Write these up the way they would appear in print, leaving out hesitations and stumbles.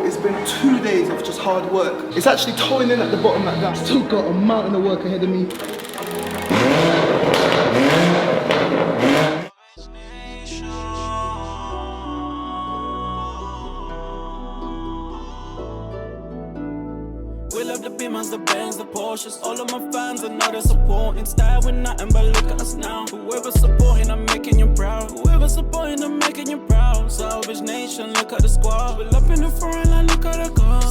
it's been 2 days of just hard work. It's actually towing in at the bottom like that. Still got a mountain of work ahead of me. We love the Beamers, the Benz, the Porsches. All of my fans are now they're supporting. Style with nothing but look at us now. Whoever supporting, I'm making you proud. Whoever supporting, I'm making you proud. Salvage Nation, look at the squad. We're up in the front line, look at the car.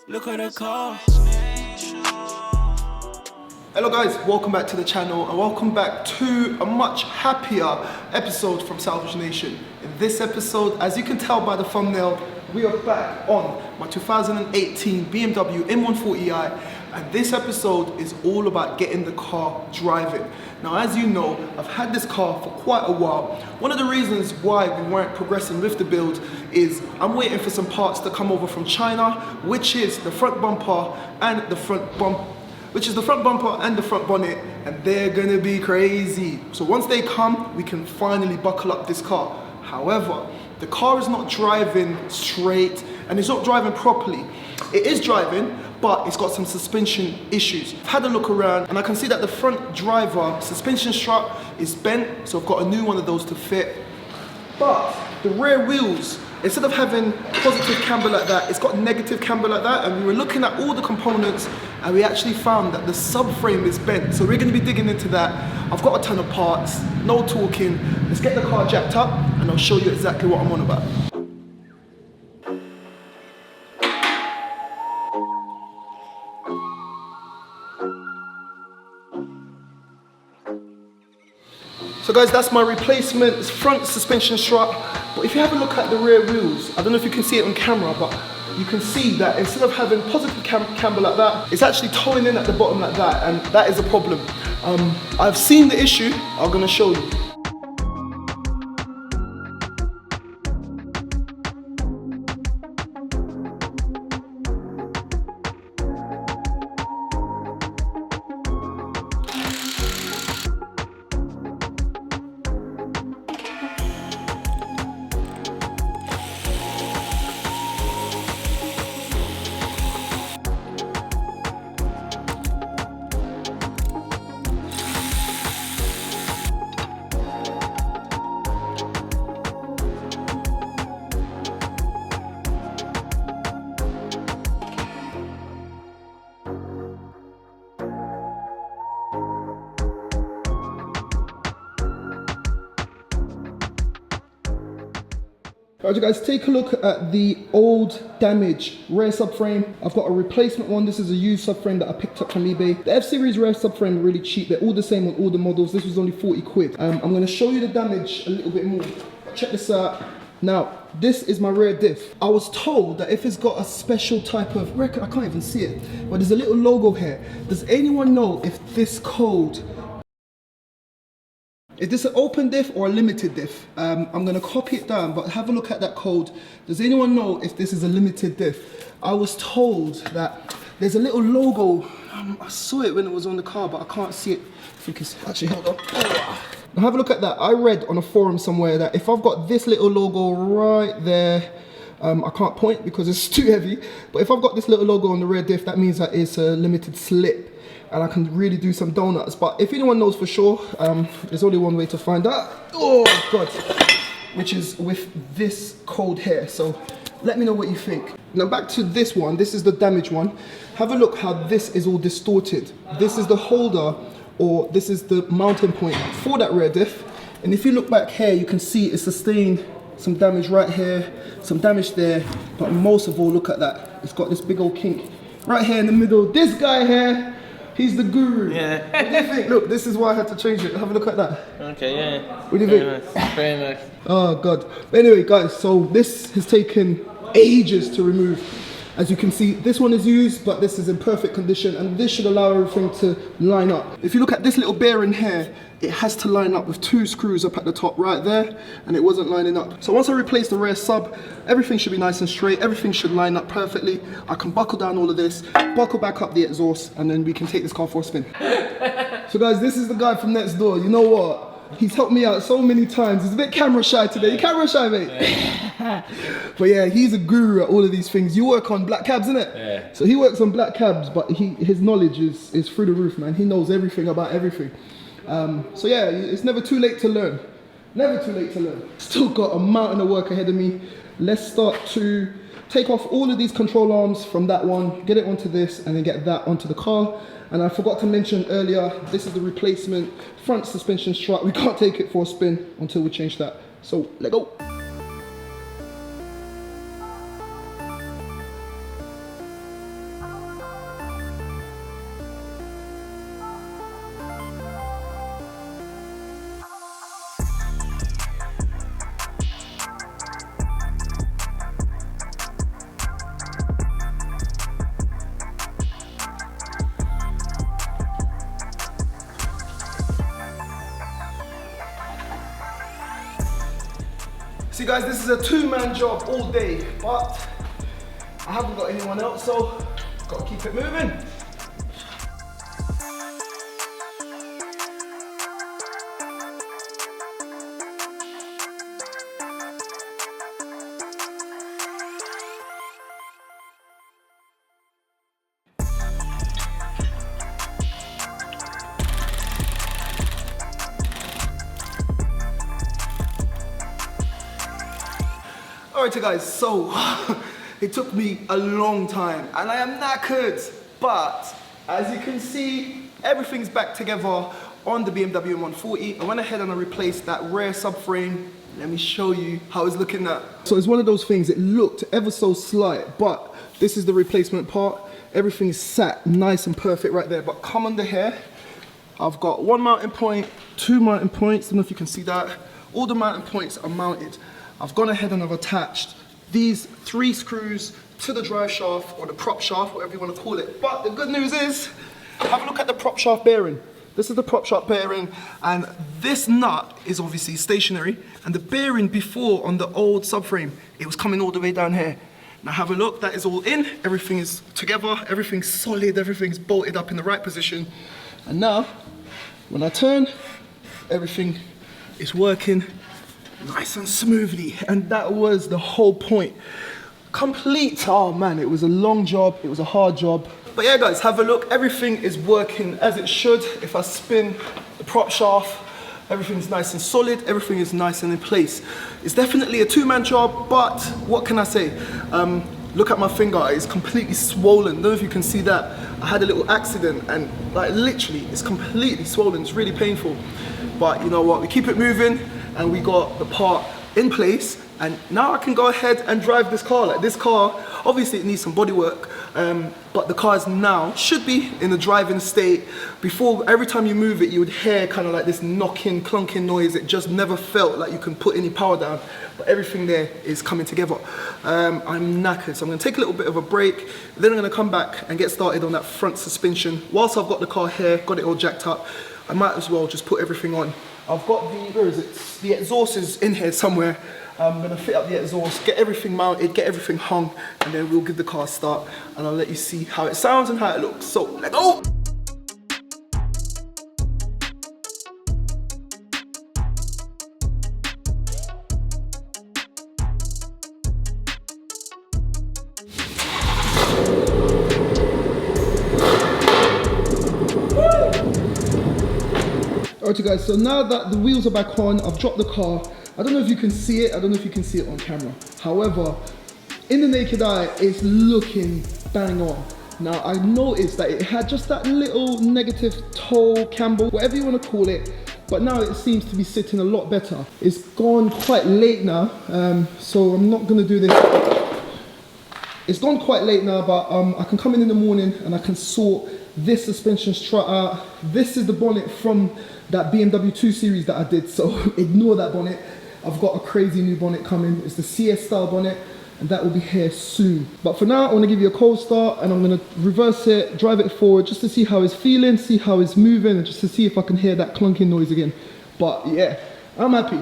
Look at the car. Hello guys, welcome back to the channel and welcome back to a much happier episode from Salvage Nation. In this episode, as you can tell by the thumbnail, we are back on my 2018 BMW M140i, and this episode is all about getting the car driving. Now, as you know, I've had this car for quite a while. One of the reasons why we weren't progressing with the build is I'm waiting for some parts to come over from China, which is the front bumper and the front bonnet, and they're gonna be crazy. So once they come, we can finally buckle up this car. However, the car is not driving straight and it's not driving properly. It is driving, but it's got some suspension issues. I've had a look around and I can see that the front driver suspension strut is bent, so I've got a new one of those to fit. But the rear wheels, instead of having positive camber like that, it's got negative camber like that, and we were looking at all the components and we actually found that the subframe is bent. So we're going to be digging into that. I've got a ton of parts, no talking. Let's get the car jacked up and I'll show you exactly what I'm on about. So guys, that's my replacement front suspension strut. But if you have a look at the rear wheels, I don't know if you can see it on camera, but you can see that instead of having positive camber like that, it's actually towing in at the bottom like that, and that is a problem. I've seen the issue, I'm gonna show you. Alright, you guys, take a look at the old damaged rear subframe. I've got a replacement one. This is a used subframe that I picked up from eBay. The F-Series rear subframe are really cheap. They're all the same on all the models. This was only 40 quid. I'm going to show you the damage a little bit more. Check this out. Now, this is my rear diff. I was told that if it's got a special type of record, I can't even see it, but there's a little logo here. Does anyone know if this code, is this an open diff or a limited diff? I'm gonna copy it down, but have a look at that code. Does anyone know if this is a limited diff? I was told that there's a little logo. I saw it when it was on the car, but I can't see it. I think it's, actually, hold on. Now have a look at that. I read on a forum somewhere that if I've got this little logo right there, I can't point because it's too heavy, but if I've got this little logo on the rear diff, that means that it's a limited slip. And I can really do some donuts. But if anyone knows for sure, there's only one way to find out. Oh God, which is with this code here. So let me know what you think. Now back to this one. This is the damaged one. Have a look how this is all distorted. This is the holder, or this is the mounting point for that rear diff. And if you look back here, you can see it's sustained some damage right here, some damage there. But most of all, look at that. It's got this big old kink right here in the middle. This guy here, he's the guru. Yeah. What do you think? Look, this is why I had to change it. Have a look at that. Okay, yeah. What do you think? Nice. Very nice. Oh God. But anyway, guys, so this has taken ages to remove. As you can see, this one is used, but this is in perfect condition, and this should allow everything to line up. If you look at this little bearing here, it has to line up with 2 screws up at the top right there, and it wasn't lining up. So once I replace the rear sub, everything should be nice and straight, everything should line up perfectly. I can buckle down all of this, buckle back up the exhaust, and then we can take this car for a spin. So guys, this is the guy from next door. You know what? He's helped me out so many times. He's a bit camera shy today. You camera shy, mate? But yeah, he's a guru at all of these things. You work on black cabs, innit? Yeah. So he works on black cabs, but his knowledge is through the roof, man. He knows everything about everything. So yeah, it's never too late to learn. Never too late to learn. Still got a mountain of work ahead of me. Let's start to take off all of these control arms from that one, get it onto this, and then get that onto the car. And I forgot to mention earlier, this is the replacement front suspension strut. We can't take it for a spin until we change that. So, let's go. See guys, this is a two-man job all day, but I haven't got anyone else, so got to keep it moving. Alright guys, so it took me a long time and I am knackered, but as you can see, everything's back together on the BMW M140. I went ahead and I replaced that rear subframe. Let me show you how it's looking now. So it's one of those things, it looked ever so slight, but this is the replacement part. Everything's sat nice and perfect right there, but come under here, I've got one mounting point, two mounting points, I don't know if you can see that. All the mounting points are mounted. I've gone ahead and I've attached these 3 screws to the drive shaft or the prop shaft, whatever you want to call it. But the good news is, have a look at the prop shaft bearing. This is the prop shaft bearing, and this nut is obviously stationary, and the bearing before on the old subframe, it was coming all the way down here. Now have a look, that is all in, everything is together, everything's solid, everything's bolted up in the right position. And now, when I turn, everything is working nice and smoothly, and that was the whole point. Complete. Oh man, it was a long job, it was a hard job. But yeah guys, have a look, everything is working as it should. If I spin the prop shaft, everything's nice and solid, everything is nice and in place. It's definitely a two-man job, but what can I say? Look at my finger, it's completely swollen. I don't know if you can see that. I had a little accident and like literally it's completely swollen, it's really painful. But you know what, we keep it moving and we got the part in place, and now I can go ahead and drive this car. Like this car, obviously it needs some body work, but the car is now, should be in a driving state. Before, every time you move it, you would hear kind of like this knocking, clunking noise. It just never felt like you can put any power down, but everything there is coming together. I'm knackered, so I'm gonna take a little bit of a break, then I'm gonna come back and get started on that front suspension. Whilst I've got the car here, got it all jacked up, I might as well just put everything on. I've got the, where is it? The exhaust is in here somewhere. I'm gonna fit up the exhaust, get everything mounted, get everything hung, and then we'll give the car a start, and I'll let you see how it sounds and how it looks. So, let's go! Alright guys, so now that the wheels are back on, I've dropped the car. I don't know if you can see it, I don't know if you can see it on camera. However, in the naked eye, it's looking bang on. Now I noticed that it had just that little negative toe, camber, whatever you want to call it, but now it seems to be sitting a lot better. It's gone quite late now, so I'm not going to do this. It's gone quite late now, but I can come in the morning and I can sort this suspension strut out. This is the bonnet from that BMW 2 Series that I did, so ignore that bonnet. I've got a crazy new bonnet coming. It's the CS style bonnet, and that will be here soon. But for now, I want to give you a cold start, and I'm going to reverse it, drive it forward, just to see how it's feeling, see how it's moving, and just to see if I can hear that clunking noise again. But yeah, I'm happy.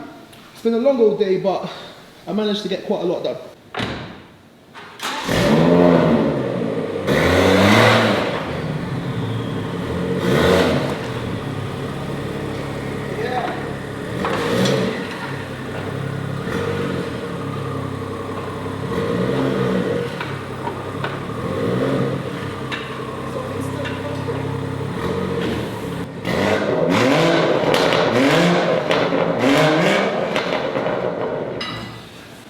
It's been a long old day, but I managed to get quite a lot done.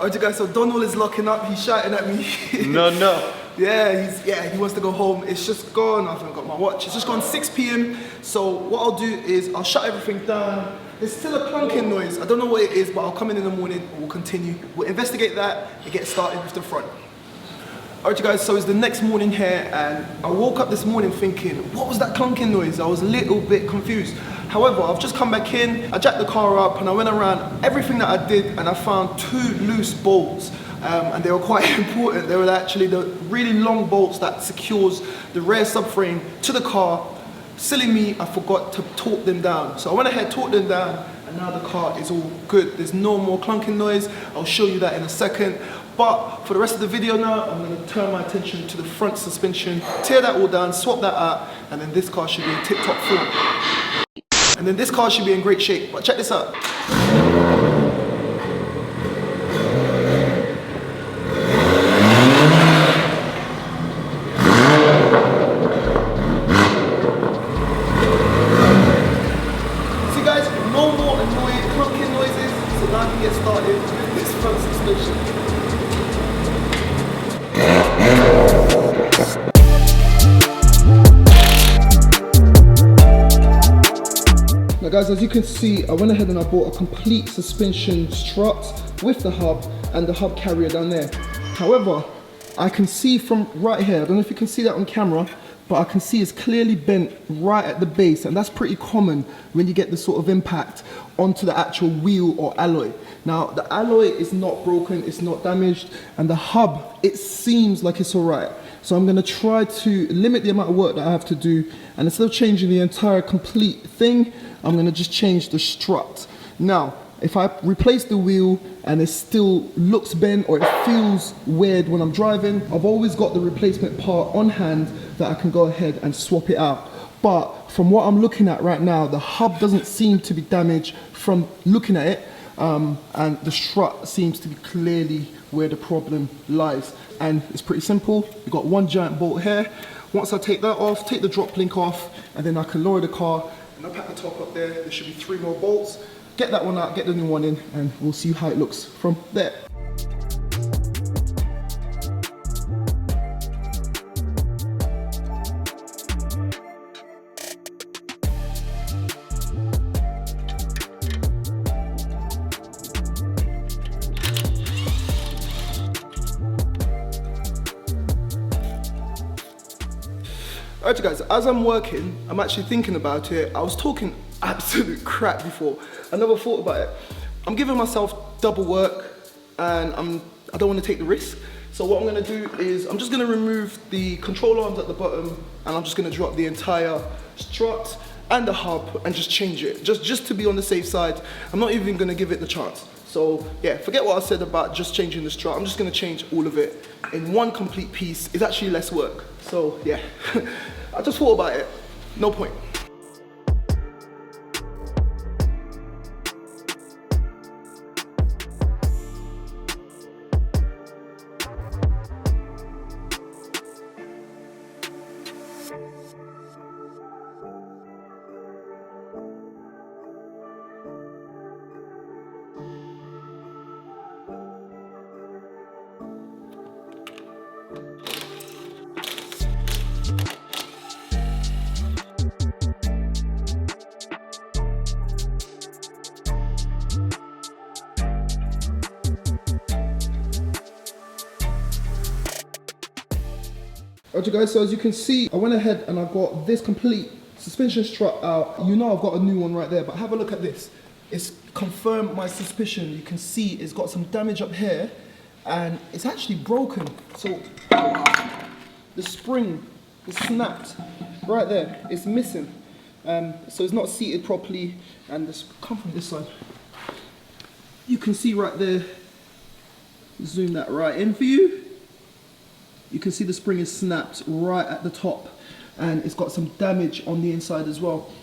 Alright guys, so Donald is locking up, he's shouting at me. No. Yeah, he wants to go home. It's just gone, I haven't got my watch. It's just gone 6 p.m. So what I'll do is I'll shut everything down. There's still a clunking noise. I don't know what it is, but I'll come in the morning and we'll continue. We'll investigate that and get started with the front. Alright guys, so it's the next morning here and I woke up this morning thinking, what was that clunking noise? I was a little bit confused. However, I've just come back in, I jacked the car up and I went around everything that I did and I found 2 loose bolts. And they were quite important. They were actually the really long bolts that secures the rear subframe to the car. Silly me, I forgot to torque them down. So I went ahead, torqued them down, and now the car is all good. There's no more clunking noise. I'll show you that in a second. But for the rest of the video now, I'm gonna turn my attention to the front suspension, tear that all down, swap that out, and then this car should be in tip-top form. And then this car should be in great shape. But check this out. Get started with this front suspension. Now guys, as you can see, I went ahead and I bought a complete suspension strut with the hub and the hub carrier down there. However, I can see from right here, I don't know if you can see that on camera, but I can see it's clearly bent right at the base, and that's pretty common when you get this sort of impact onto the actual wheel or alloy. Now, the alloy is not broken, it's not damaged, and the hub, it seems like it's all right. So I'm gonna try to limit the amount of work that I have to do, and instead of changing the entire complete thing, I'm gonna just change the strut. Now, if I replace the wheel and it still looks bent or it feels weird when I'm driving, I've always got the replacement part on hand that I can go ahead and swap it out. But from what I'm looking at right now, the hub doesn't seem to be damaged from looking at it, and the strut seems to be clearly where the problem lies. And it's pretty simple. You've got one giant bolt here. Once I take that off, take the drop link off, and then I can lower the car and I'll pack the top up there. There should be 3 more bolts. Get that one out, get the new one in, and we'll see how it looks from there. Alright guys, as I'm working, I'm actually thinking about it. I was talking absolute crap before. I never thought about it. I'm giving myself double work and I don't want to take the risk. So what I'm going to do is I'm just going to remove the control arms at the bottom and I'm just going to drop the entire strut and the hub and just change it. Just to be on the safe side. I'm not even going to give it the chance. So yeah, forget what I said about just changing the strut. I'm just going to change all of it in one complete piece. It's actually less work. So yeah, I just thought about it. No point. Okay guys, so as you can see, I went ahead and I got this complete suspension strut out. You know I've got a new one right there, but have a look at this. It's confirmed my suspicion. You can see it's got some damage up here and it's actually broken. So the spring is snapped right there. It's missing. So it's not seated properly, and this come from this side. You can see right there, zoom that right in for you. You can see the spring is snapped right at the top and it's got some damage on the inside as well.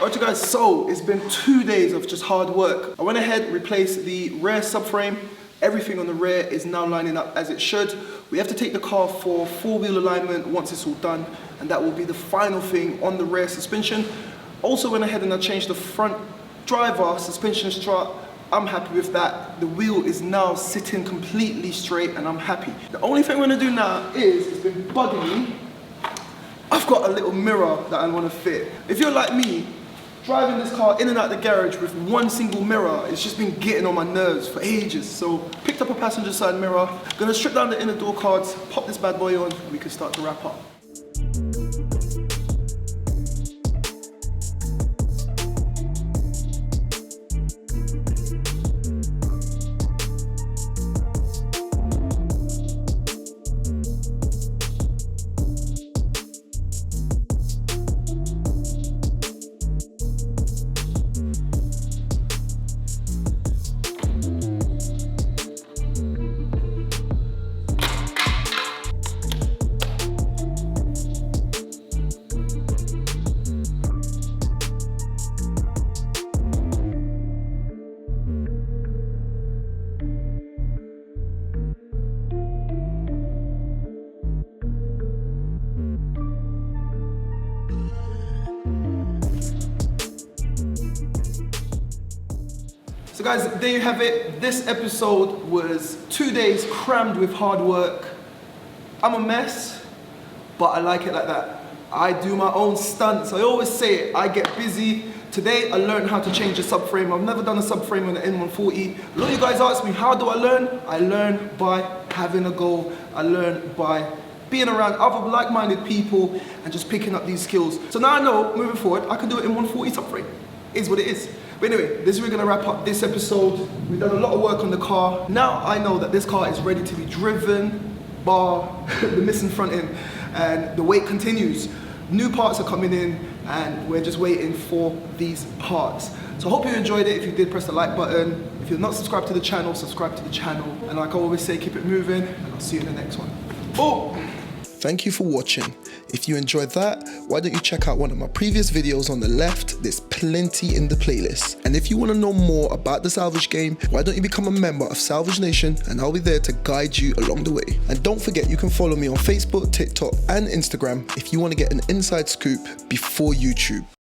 Alright guys, so it's been 2 days of just hard work. I went ahead, replaced the rear subframe. Everything on the rear is now lining up as it should. We have to take the car for four-wheel alignment once it's all done, and that will be the final thing on the rear suspension. Also went ahead and I changed the front driver suspension strut. I'm happy with that. The wheel is now sitting completely straight and I'm happy. The only thing I'm gonna do now is, it's been bugging me, I've got a little mirror that I wanna fit. If you're like me, driving this car in and out the garage with one single mirror, it's just been getting on my nerves for ages. So picked up a passenger side mirror, gonna strip down the inner door cards, pop this bad boy on, and we can start to wrap up. So guys, there you have it. This episode was 2 days crammed with hard work. I'm a mess, but I like it like that. I do my own stunts. I always say it, I get busy. Today I learned how to change a subframe. I've never done a subframe on the M140. A lot of you guys ask me, how do I learn? I learn by having a go. I learn by being around other like-minded people and just picking up these skills. So now I know, moving forward, I can do it in 140 subframe. It is what it is. But anyway, this is where we're gonna wrap up this episode. We've done a lot of work on the car. Now I know that this car is ready to be driven, bar the missing front end, and the wait continues. New parts are coming in, and we're just waiting for these parts. So I hope you enjoyed it. If you did, press the like button. If you're not subscribed to the channel, subscribe to the channel. And like I always say, keep it moving, and I'll see you in the next one. Boom! Thank you for watching. If you enjoyed that, why don't you check out one of my previous videos on the left? There's plenty in the playlist. And if you want to know more about the Salvage game, why don't you become a member of Salvage Nation, and I'll be there to guide you along the way. And don't forget, you can follow me on Facebook, TikTok and Instagram if you want to get an inside scoop before YouTube.